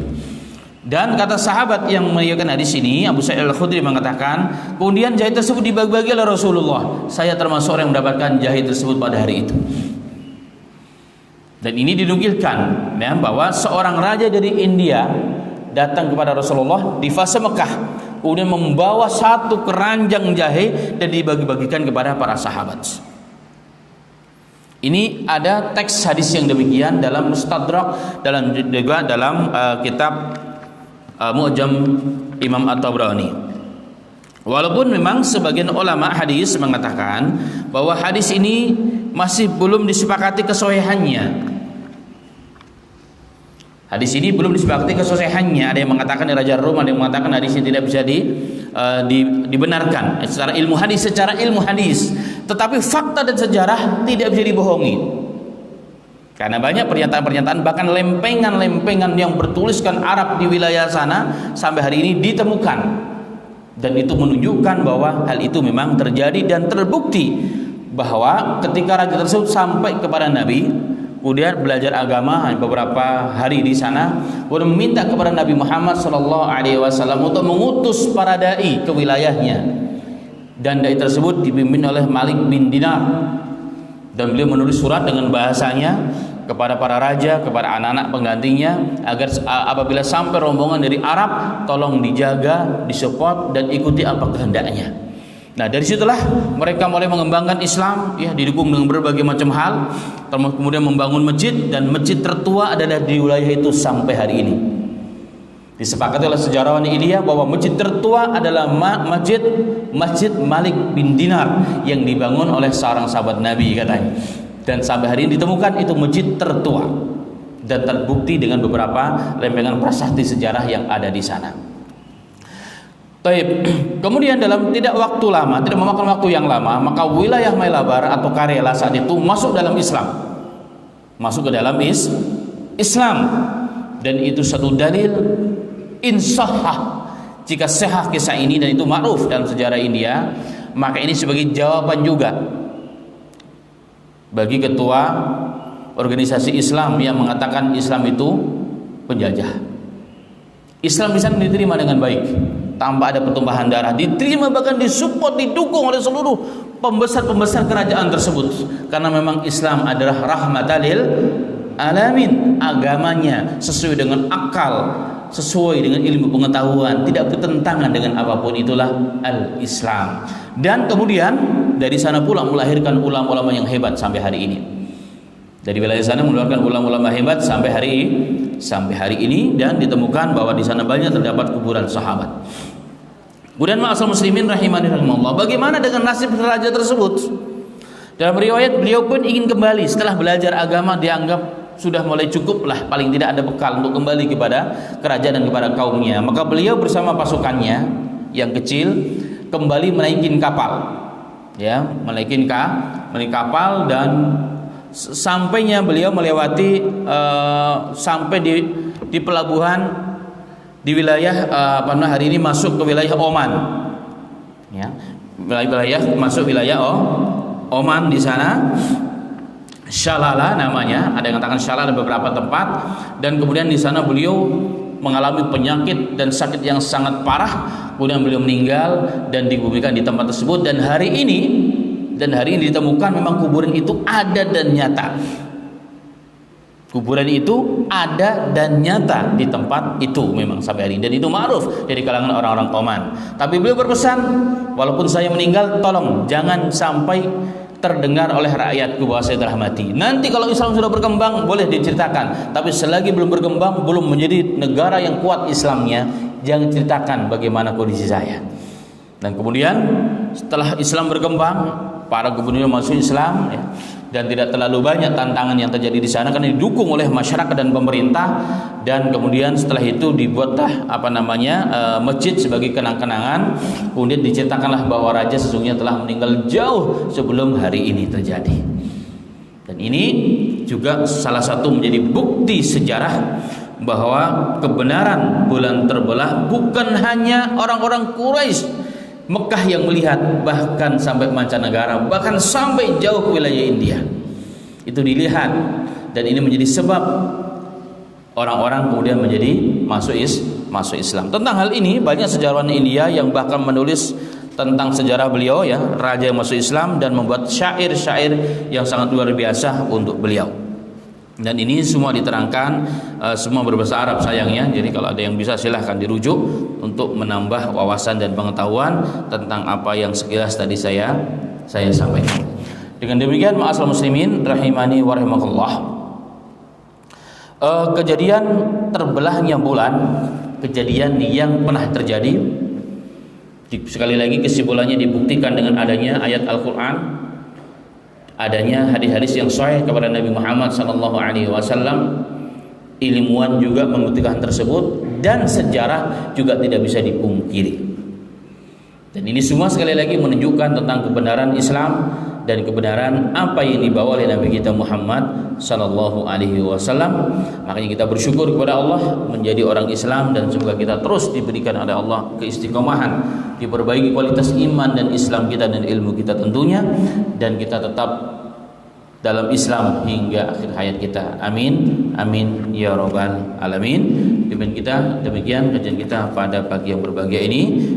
Dan kata sahabat yang meriwayatkan hadis ini, Abu Sa'id Al-Khudri mengatakan, kemudian jahe tersebut dibagi-bagi oleh Rasulullah. Saya termasuk orang yang mendapatkan jahe tersebut pada hari itu. Dan ini dinukilkan ya, bahwa seorang raja dari India datang kepada Rasulullah di fase Mekah, kemudian membawa satu keranjang jahe dan dibagi-bagikan kepada para sahabat. Ini ada teks hadis yang demikian dalam Mustadrak, juga dalam kitab Mu'jam Imam At-Tabrani. Walaupun memang sebagian ulama hadis mengatakan bahwa hadis ini masih belum disepakati kesohihannya. Hadis ini belum disepakati kesohihannya. Ada yang mengatakan di Raja Rum, ada yang mengatakan hadis ini tidak bisa dibenarkan secara ilmu hadis. Tetapi fakta dan sejarah tidak bisa dibohongi. Karena banyak pernyataan-pernyataan, bahkan lempengan-lempengan yang bertuliskan Arab di wilayah sana sampai hari ini ditemukan. Dan itu menunjukkan bahwa hal itu memang terjadi dan terbukti bahwa ketika raja tersebut sampai kepada Nabi, kemudian belajar agama beberapa hari di sana, kemudian meminta kepada Nabi Muhammad SAW untuk mengutus para dai ke wilayahnya. Dan dai tersebut dipimpin oleh Malik bin Dinar. Dan beliau menulis surat dengan bahasanya kepada para raja, kepada anak-anak penggantinya, agar apabila sampai rombongan dari Arab, tolong dijaga, disupport dan ikuti apa kehendaknya. Nah, dari situlah mereka mulai mengembangkan Islam ya, didukung dengan berbagai macam hal, termasuk kemudian membangun masjid, dan masjid tertua adalah di wilayah itu sampai hari ini. Disepakati oleh sejarawan India bahwa masjid tertua adalah Masjid Malik bin Dinar yang dibangun oleh seorang sahabat Nabi katanya. Dan sampai hari ini ditemukan itu masjid tertua dan terbukti dengan beberapa lempengan prasasti sejarah yang ada di sana. Taib. Kemudian dalam tidak memakan waktu yang lama, maka wilayah Mailabar atau Karela saat itu masuk dalam Islam. Masuk ke dalam Islam. Dan itu satu dalil insahah, jika sahih kisah ini dan itu ma'ruf dalam sejarah India, maka ini sebagai jawaban juga bagi ketua organisasi Islam yang mengatakan Islam itu penjajah. Islam di sana diterima dengan baik tanpa ada pertumpahan darah, diterima bahkan disupport, didukung oleh seluruh pembesar-pembesar kerajaan tersebut, karena memang Islam adalah rahmatan lil alamin. Agamanya sesuai dengan akal, sesuai dengan ilmu pengetahuan, tidak bertentangan dengan apapun, itulah al-Islam. Dan kemudian dari sana pula melahirkan ulama-ulama yang hebat sampai hari ini. Dari wilayah sana mengeluarkan ulama-ulama hebat sampai hari ini, dan ditemukan bahwa di sana banyak terdapat kuburan sahabat. Kemudian ma'asal muslimin rahimani rahimallah, bagaimana dengan nasib raja tersebut? Dalam riwayat beliau pun ingin kembali setelah belajar agama, dianggap sudah mulai cukup lah, paling tidak ada bekal untuk kembali kepada kerajaan dan kepada kaumnya. Maka beliau bersama pasukannya yang kecil kembali menaikin kapal, ya, menaikin kapal, dan sampainya beliau melewati sampai di pelabuhan di wilayah hari ini masuk ke wilayah Oman, ya, masuk wilayah Oman. Di sana Shalala namanya, ada yang katakan Shalala beberapa tempat, dan kemudian di sana beliau mengalami penyakit dan sakit yang sangat parah, kemudian beliau meninggal dan dikuburkan di tempat tersebut. Dan hari ini ditemukan memang kuburan itu ada dan nyata. Kuburan itu ada dan nyata di tempat itu memang sampai hari ini, dan itu ma'ruf dari kalangan orang-orang Oman. Tapi beliau berpesan, walaupun saya meninggal, tolong jangan sampai terdengar oleh rakyatku bahwa saya telah mati. Nanti kalau Islam sudah berkembang boleh diceritakan, tapi selagi belum berkembang, belum menjadi negara yang kuat Islamnya, jangan ceritakan bagaimana kondisi saya. Dan kemudian setelah Islam berkembang, para gubernur masuk Islam, ya, dan tidak terlalu banyak tantangan yang terjadi di sana karena didukung oleh masyarakat dan pemerintah. Dan kemudian setelah itu dibuatlah masjid sebagai kenang-kenangan. Kemudian diceritakanlah bahwa raja sesungguhnya telah meninggal jauh sebelum hari ini terjadi. Dan ini juga salah satu menjadi bukti sejarah bahwa kebenaran bulan terbelah bukan hanya orang-orang Quraisy Mekah yang melihat, bahkan sampai mancanegara, bahkan sampai jauh ke wilayah India itu dilihat, dan ini menjadi sebab orang-orang kemudian menjadi masuk Islam. Tentang hal ini banyak sejarawan India yang bahkan menulis tentang sejarah beliau, ya, raja yang masuk Islam, dan membuat syair-syair yang sangat luar biasa untuk beliau. Dan ini semua diterangkan, semua berbahasa Arab sayangnya. Jadi kalau ada yang bisa silahkan dirujuk untuk menambah wawasan dan pengetahuan tentang apa yang sekilas tadi saya sampaikan. Dengan demikian, ma'asal muslimin rahimani wa rahimakumullah, kejadian terbelahnya bulan, kejadian yang pernah terjadi, sekali lagi kesimpulannya dibuktikan dengan adanya ayat Al-Quran, adanya hadis-hadis yang sahih kepada Nabi Muhammad SAW. Ilmuwan juga membuktikan tersebut, dan sejarah juga tidak bisa dipungkiri. Dan ini semua sekali lagi menunjukkan tentang kebenaran Islam dan kebenaran apa yang dibawa oleh Nabi kita Muhammad SAW. Makanya kita bersyukur kepada Allah menjadi orang Islam, dan semoga kita terus diberikan oleh Allah keistiqomahan, diperbaiki kualitas iman dan Islam kita dan ilmu kita tentunya, dan kita tetap dalam Islam hingga akhir hayat kita. Amin, amin ya rabbal alamin. Demikian kajian kita pada pagi yang berbahagia ini.